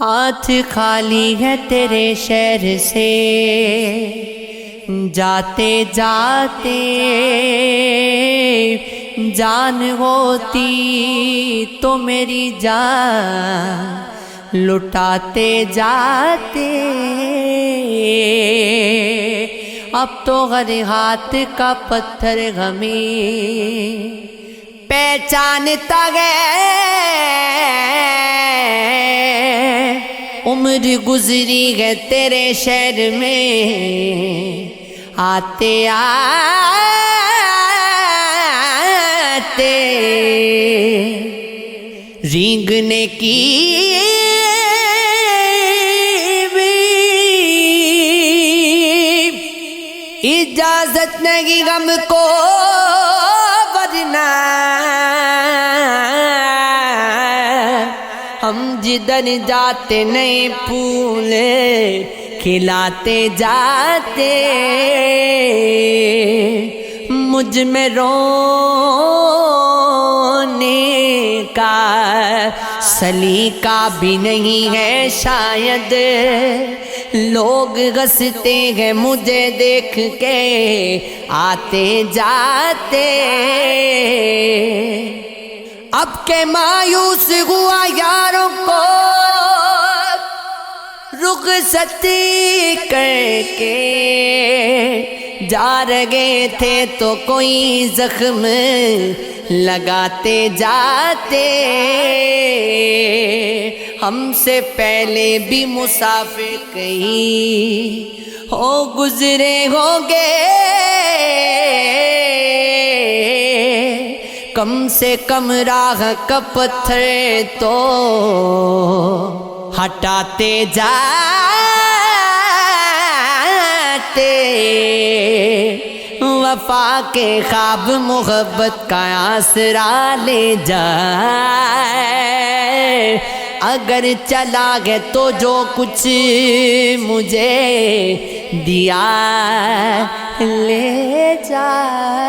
ہاتھ خالی ہے تیرے شہر سے، جاتے جاتے جان ہوتی تو میری جان لٹاتے جاتے، اب تو ہر ہاتھ کا پتھر ہمیں پہچانتا ہے، عمر گزری ہے تیرے شہر میں آتے آتے، رینگنے کی بھی اجازت نہیں ہم کو، ورنہ ہم جدھر جاتے نئے پھول کھلاتے جاتے، مجھ میں رونے کا سلیقہ بھی نہیں ہے شاید، لوگ ہنستے ہیں مجھے دیکھ کے آتے جاتے، اب کے مایوس ہوا یاروں کو رخصت کر کے، جا رہے تھے تو کوئی زخم لگاتے جاتے، ہم سے پہلے بھی مسافر کہیں ہو گزرے ہوں گے، کم سے کم راہ کا پتھر تو ہٹاتے جاتے، وفا کے خواب محبت کا آسرا لے جائے، اگر چلا گیا تو جو کچھ مجھے دیا لے جائے،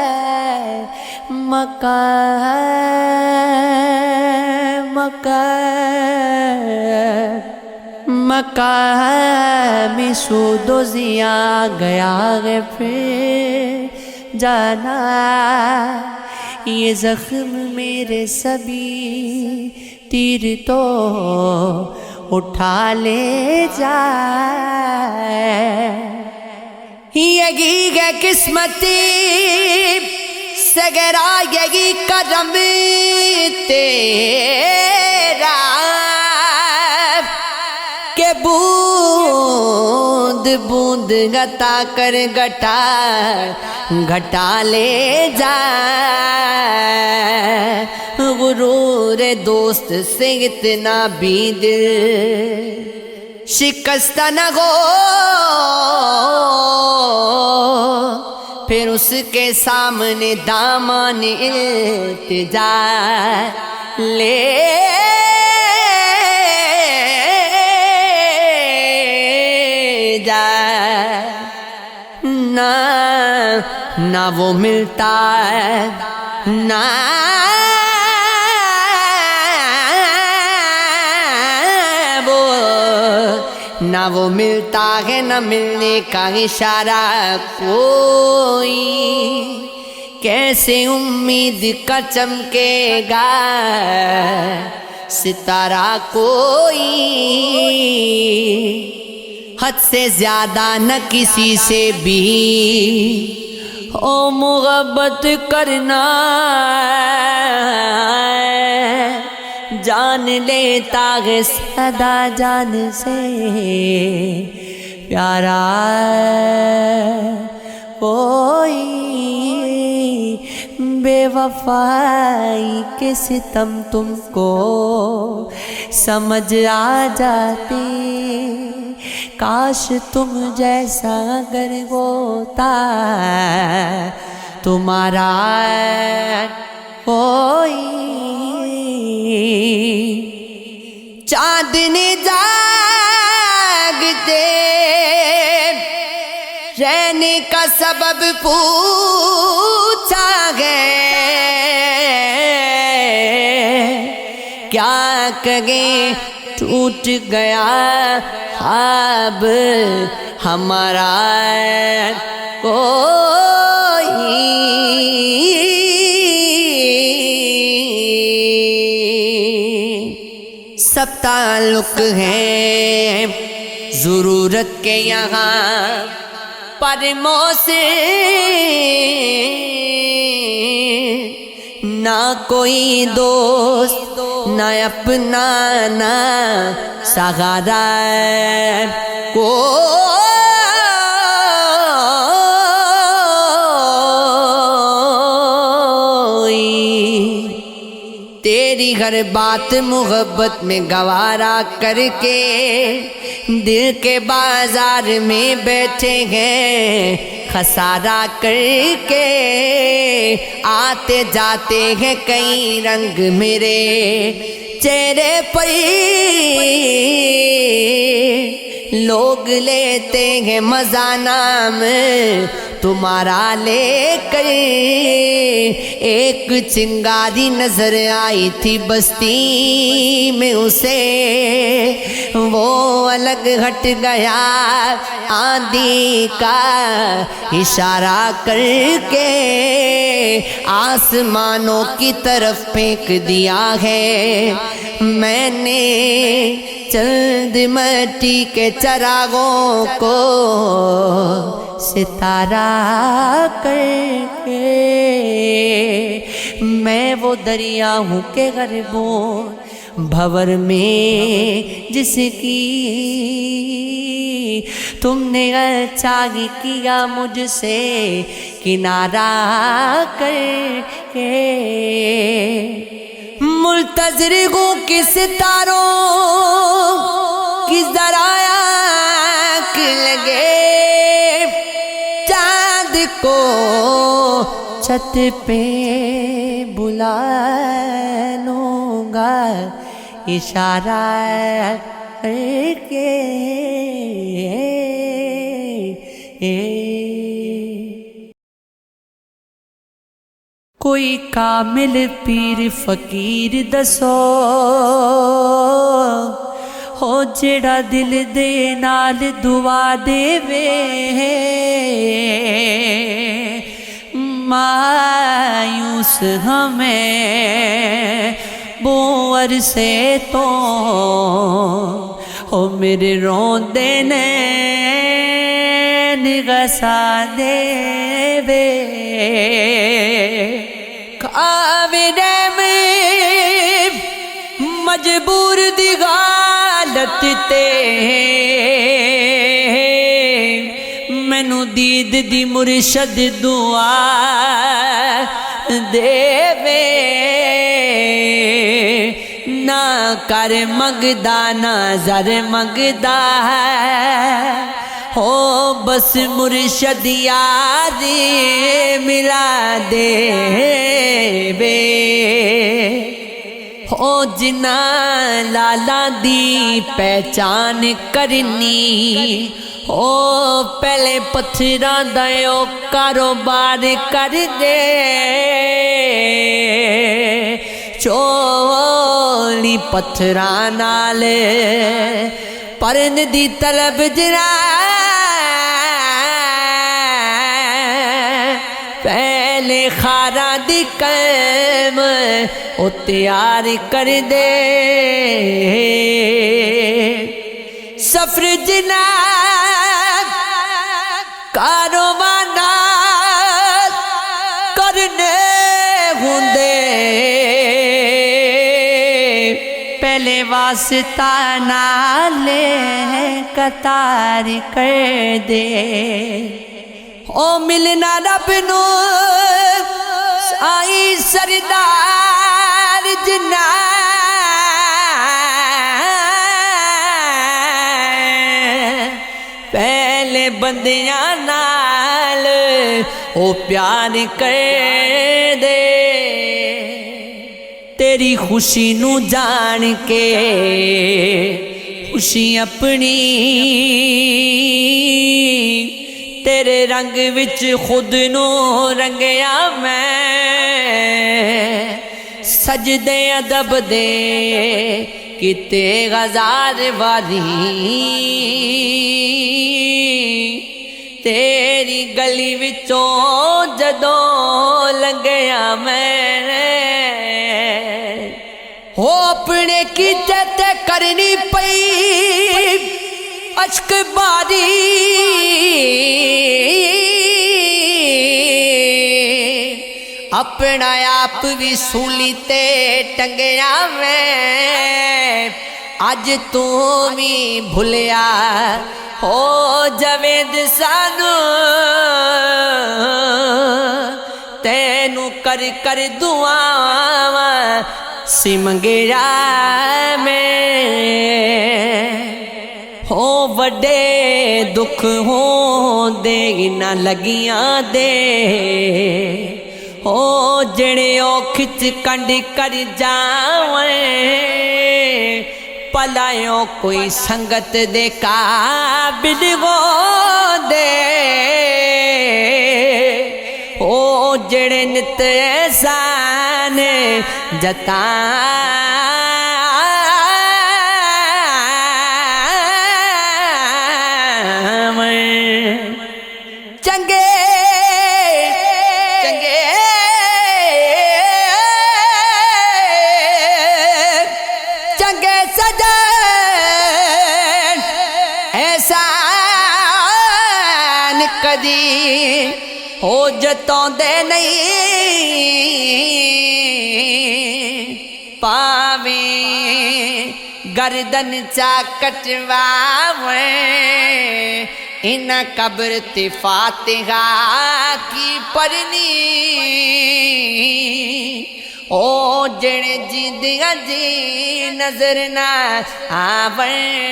مقام سود و ضیاء گیا ہے پھر جانا، یہ زخم میرے سبھی تیر تو اٹھا لے جائے، یہی ہے قسمتی سگرا، یہی کرم تیرا کہ بوند بوند گھٹا کر گھٹا لے جائے، غرور دوست سے اتنا بھی دل شکستہ نہ ہو، پھر اس کے سامنے دامن التجا لے جائے، نہ وہ ملتا ہے نہ وہ ملتا ہے، نہ ملنے کا اشارہ کوئی، کیسے امید کا چمکے گا ستارہ کوئی، حد سے زیادہ نہ کسی سے بھی او محبت کرنا، جان لیتا ہے صدا جان سے پیارا کوئی، بے وفائی کے ستم تم کو سمجھ آ جاتے، کاش تم جیسا اگر ہوتا تمہارا کوئی، چاندنی جاگتے رہنے کا سبب پوچھا ہے، کیا کہیں ٹوٹ گیا خواب ہمارا کوئی سب تعلق ہیں ضرورت کے یہاں پر موسے نہ کوئی دوست نہ اپنا نہ سہارا کوئی تیری ہر بات محبت میں گوارا کر کے دل کے بازار میں بیٹھے ہیں خسارہ کر کے آتے جاتے ہیں کئی رنگ میرے چہرے پر لوگ لیتے ہیں مزہ نام تمہارا لے کر ایک چنگاری نظر آئی تھی بستی میں اسے وہ الگ ہٹ گیا آندھی کا اشارہ کر کے آسمانوں کی طرف پھینک دیا ہے میں نے چند مٹی کے چراغوں کو ستارہ کر کے میں وہ دریا ہوں کہ غربوں بھور میں جس کی تم نے اچھا ہی کیا مجھ سے کنارہ کر کے منتظر ہوں کہ ستاروں کی ذرا آنکھ لگے چاند کو چھت پہ بلا لوں گا اشارہ کر کے کوئی کامل پیر فقیر دسو ہو جڑا دل دے نال دعا دے وے مایوس ہمیں بو عرصے تو ہو میرے روندے نین غسا دے وے کاوڑے میں مجبور دی غالت تے مینوں دید دی مرشد دعا دے وے نہ کر منگدا نہ زر منگدا ہو بس مرشد یاری ملا دے وے ہو جنا لالا دی پہچان کرنی ہو پہلے پتھراں دا او کاروبار کر دے چولی پتھراں نال پرن دی طلب جنا پہلے خارا دی قلم او تیار کر دے سفر جناب کاروان کرنے ہوندے پہلے واسطہ نالے قطار کر دے او ملنا رب نو آئی سردار جنا پہلے بندیاں نال او پیار کر دے تیری خوشی نو جان کے خوشی اپنی تیرے رنگ وچ خود نو رنگیا میں سجدے ادب دے کتے غزار والی تیری گلی وچوں جدوں لنگیا میں ہو اپنے کیتے تے کرنی پئی اشک باری اپنا آپ بھی سولی تے ٹنگیا میں اج تو بھی بھولیا ہو جوید سانو تینو کر کر دعا سی منگیا میں ہو وڈے دکھ ہوں دے نہ لگیاں دے ہو جڑے او کھچ کنڈ کر جاویں پلائیوں کوئی سنگت دے قابل ہو دے او جڑے نت احسان جتائیں چنگے سجن احسان کدی ہو جتوں دے نہیں پاویں گردن چا کٹواویں ان قبر تے فاتحہ کی پڑھنی او جڑے جیندیاں جی نظر نہ آویں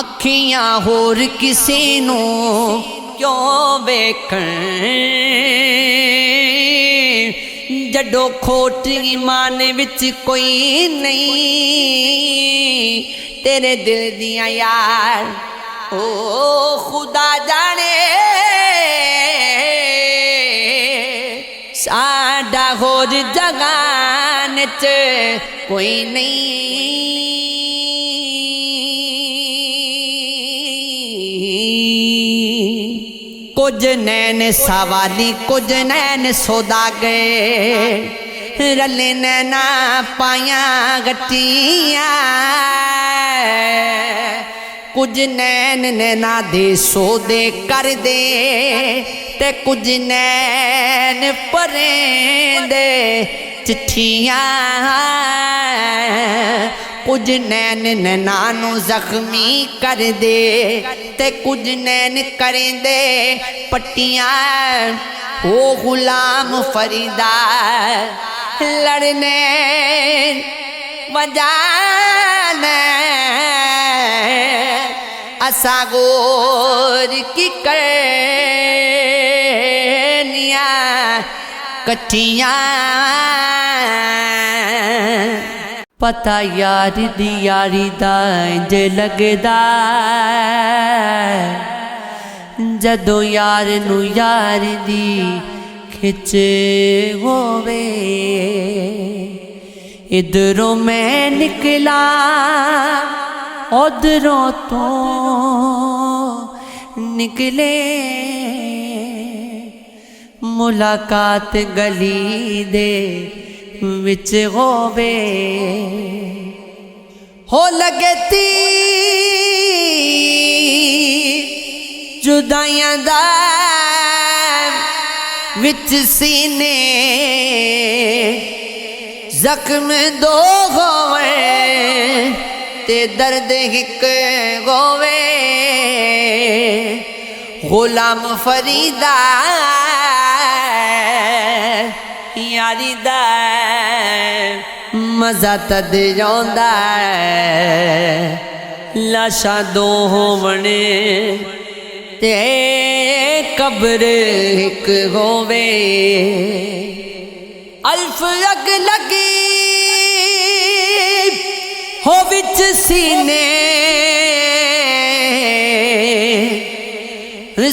اکھیاں ہور کسی نو کیوں ویکھن جڈو کھوٹ ایمان وچ کوئی نہیں تیرے دل دیاں یار او خدا جانے ساڈا ہور جگان چ کوئی نہیں کچھ نین سوالی کچھ نین سوداگر رلے نینا پائیاں گٹیاں کچھ نین نینا دے سودے کر دے تے کچھ نین پریں دے چٹھیاں کچھ نین نینانو زخمی کر دے تے کچھ نین کریں دے پٹیاں او غلام فریدہ لڑنے وجانے اسا غور کی کرنیاں کٹھیاں پتہ یار دی یاری دا انج لگدا جدو یار نو یار دی کھچ ہووے ادھروں میں نکلا ادھروں تو نکلے ملاقات گلی دے وچ ہووے ہو لگتی جدائیاں دا وچ سینے زخم دو ہوئے تے درد ہک ہوئے غلام فریدہ یاری دا مزہ تد جاندہ لاشا دو ہونے تے قبر ایک ہووے الف اگ لگی ہو وچ سینے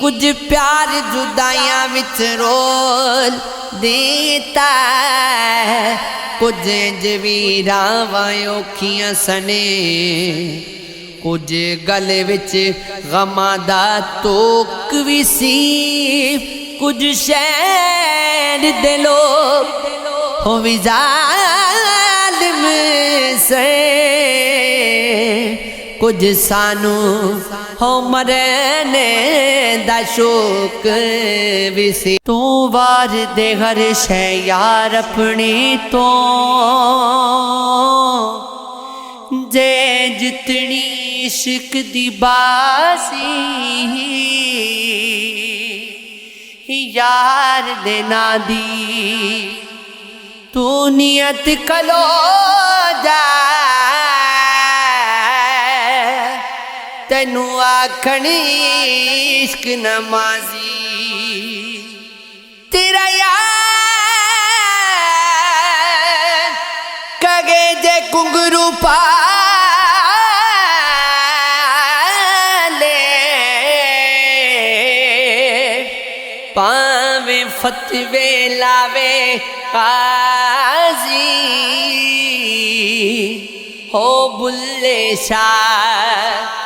کچھ پیار جدائیاں وچ رول دیتا ہے، کچھ جویراں وائیوں کھیاں سنے، کچھ گلے وچ غماں دا توک وی سی، کچھ شہر دے لوگ ہو وی ظالم سے، کچھ سانو ہو مرنے دا شوق وی سی، تو وار دے ہر شے یار اپنی تو، جے جتنی عشق دی باسی، یار دے نا دی تو نیت کلو جا، تینو آکھنی عشق نمازی، تیرا یار کگے جے کنگرو پالے، پاویں فتوے لاوے قاضی، ہو بلے شاہ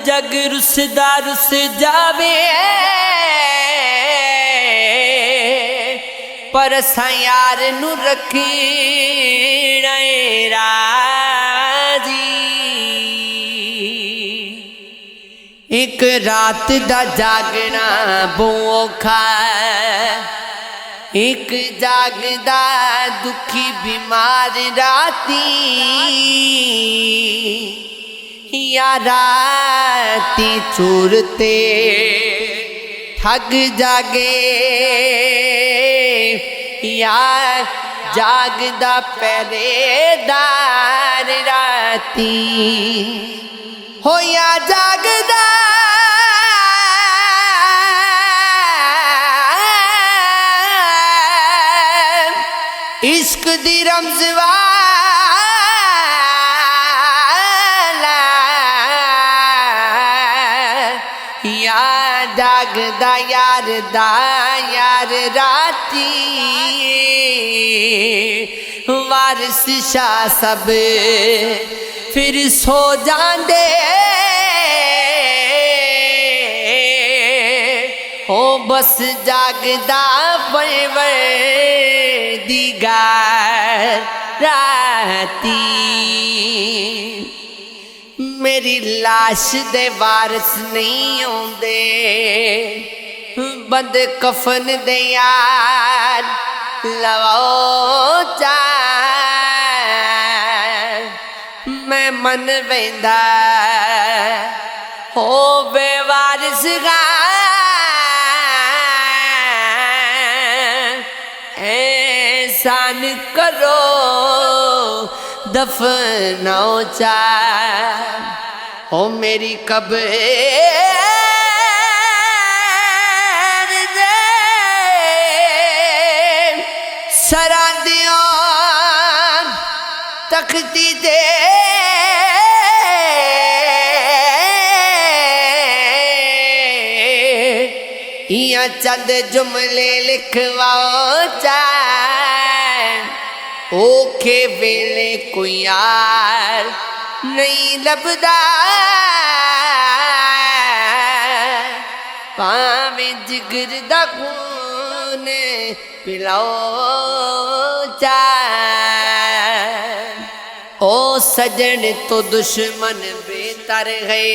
جگ رسدا رس جاوے، پر اساں یار نو رکھنا راضی، ایک رات دا جاگنا بہت اوکھا، ایک جاگدا دکھی بیمار راتی، یا راتی چورتے تھک جاگے، یا جاگدا پہرے دار راتی، ہو یا جاگدا عشق دی رمز والا، یا جاگدا یار دا یار راتی، وارث شاہ سب پھر سو جاندے، ہو بس جاگدا دیگر راتی، میری لاش دے وارث نہیں ہوندے، بند کفن دے یار لواؤ چار، میں من ویندا ہو بے وارث گا، احسان کرو دفناؤ چار، او میری قبر دے سراندیوں تختی دے، یا چند جملے لکھواؤ چار، اوکھے ویلے کوئی یار نہیں لبدا، پاویں جگر دا خون پلاؤ چار، او سجن تو دشمن بہتر ہے،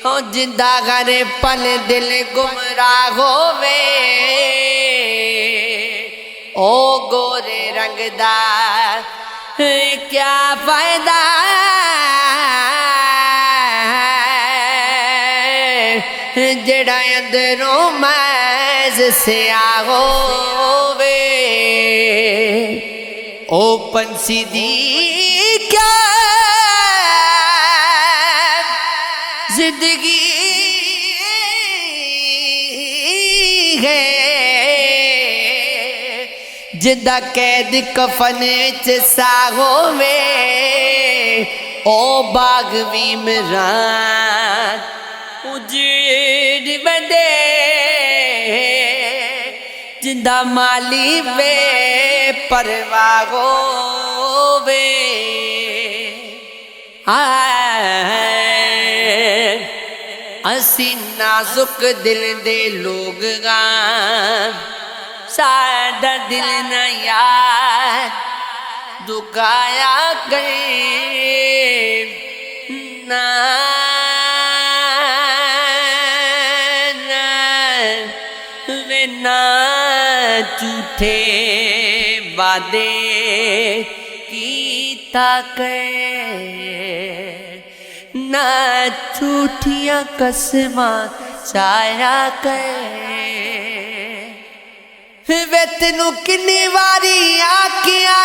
ہو جندہ غر پل دل گمراہ ہووے، او گورے رنگ دا کیا فائدہ، جڑا اندروں محض سیاہ ہووے، او پنسی دی کیا زندگی ہے، جدہ قید کفن وچ ساہو میں، او باغ وی مران اجڑ بندے جندہ مالی بے پرواہ ہووے اسی نازک دل دے لوگ گاں ساڈا دل نہ یار دکھایا گئے نہ جھوٹے وعدے کیتا کرے نہ جھوٹیاں قسماں چایا کرے وے تینوں کنی واری آکھیا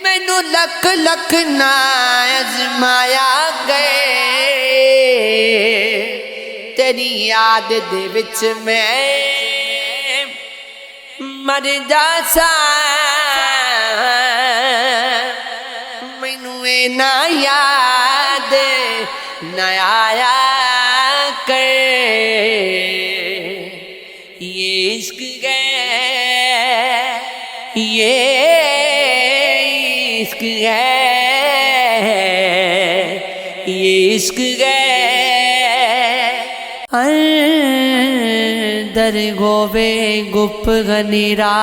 مینوں لکھ لکھ نہ آزمایا گئے تیری یاد دے وچ میں مر جاساں مینوں اے نہ یاد نہ آیا کرے یہ عشق ہے یہ عشق ہے یہ عشق ہے در گووے گپ غنیرا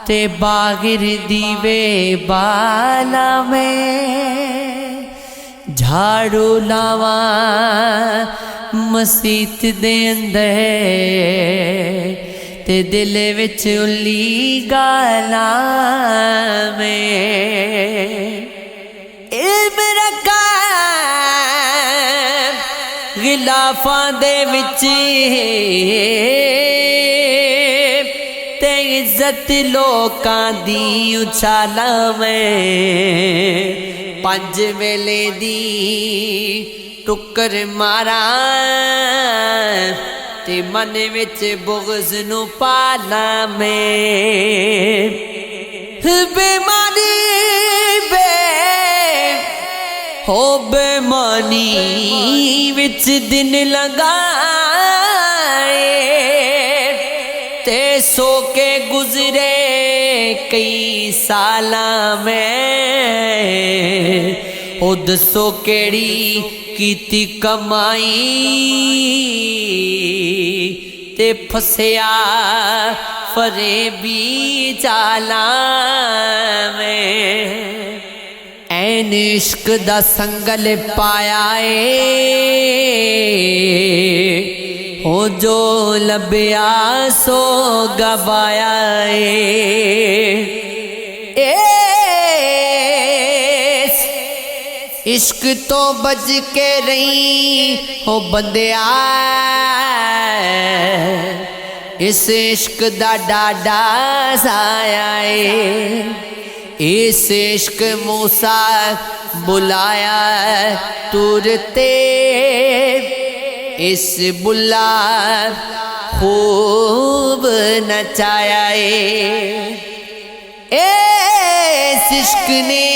تے باغر دیوے بالا میں جھاڑو لاواں مسیت دے اندر تے دل وچ الی گالاں میں علم رکھا غلافاں دے وچ تے عزت لوکاں دی اچھالاں میں پنج ویلے دی ٹکر ماراں تے من وچ بغض نو پالاں میں بے مانی ہو بے مانی وچ دن لگائے تے سو کے گزرے کئی سالاں میں او دسو کیڑی کیتی کمائی تے پھسیا فریبی چالاں میں این عشق دا سنگل پایا ہو جو لبیا سو گوایا عشق تو بج کے رہی ہو بندیا اس عشق دا ڈاڈا سایا اس عشق موسیٰ بلایا تورتے اس بلا خوب نچایا اس عشق نے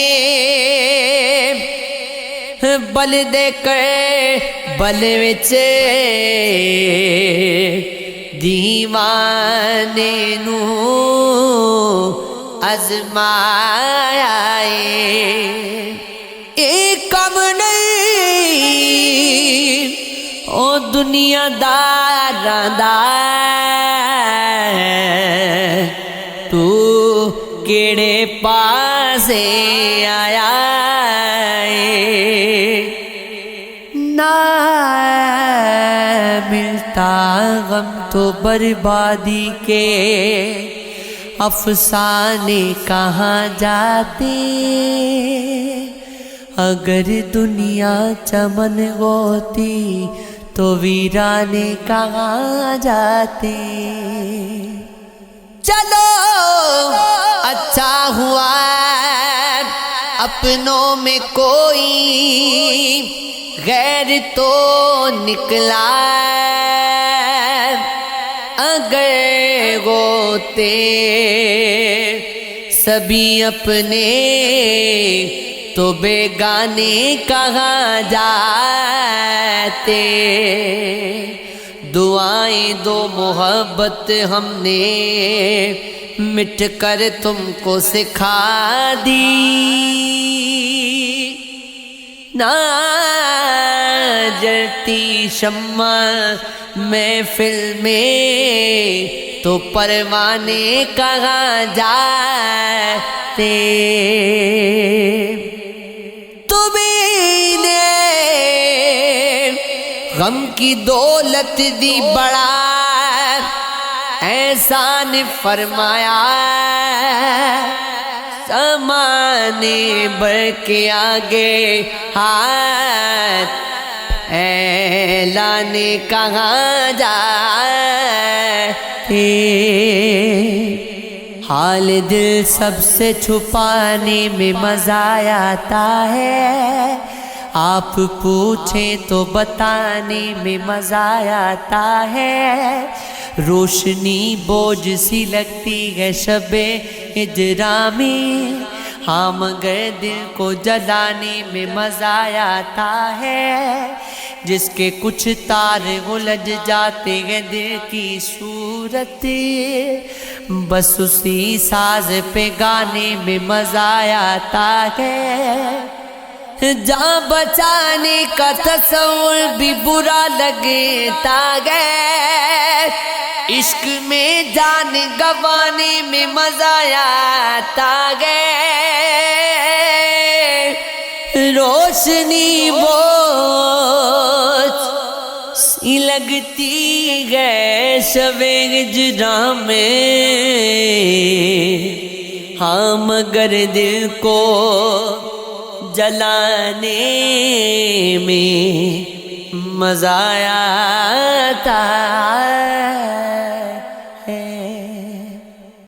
بل دے کر بل وچ دیوانے نو آزمایا ایک کم نہیں او دنیا داراں دا تو کیڑے پاسے آیا نہ ملتا غم تو بربادی کے افسانے کہاں جاتے اگر دنیا چمن ہوتی تو ویرانے کہاں جاتے چلو اچھا ہوا اپنوں میں کوئی غیر تو نکلا اگر ہوتے سبھی اپنے تو بیگانے کہاں جاتے، دعائیں دو محبت ہم نے مٹ کر تم کو سکھا دی، نہ جلتی شمع محفل میں تو پروانے کہاں جاتے، تمہیں نے غم کی دولت دی بڑا احسان فرمایا، زمانے بڑھ کے آگے ہاتھ اعلان کہاں جاتے، حال دل سب سے چھپانے میں مزہ آتا ہے، آپ پوچھیں تو بتانے میں مزہ آتا ہے، روشنی بوجھ سی لگتی ہے شب ہجرا میں، ہاں مگر دل کو جلانے میں مزہ آتا ہے، جس کے کچھ تار الجھ جاتے ہیں دل کی صورت، بس اسی ساز پہ گانے میں مزہ آتا ہے، جان بچانے کا تصور بھی برا لگتا ہے، عشق میں جان گنوانے میں مزہ آتا ہے، روشنی بوجھ سی لگتی ہے شب ہجرا میں، ہاں مگر دل کو جلانے میں مزہ آتا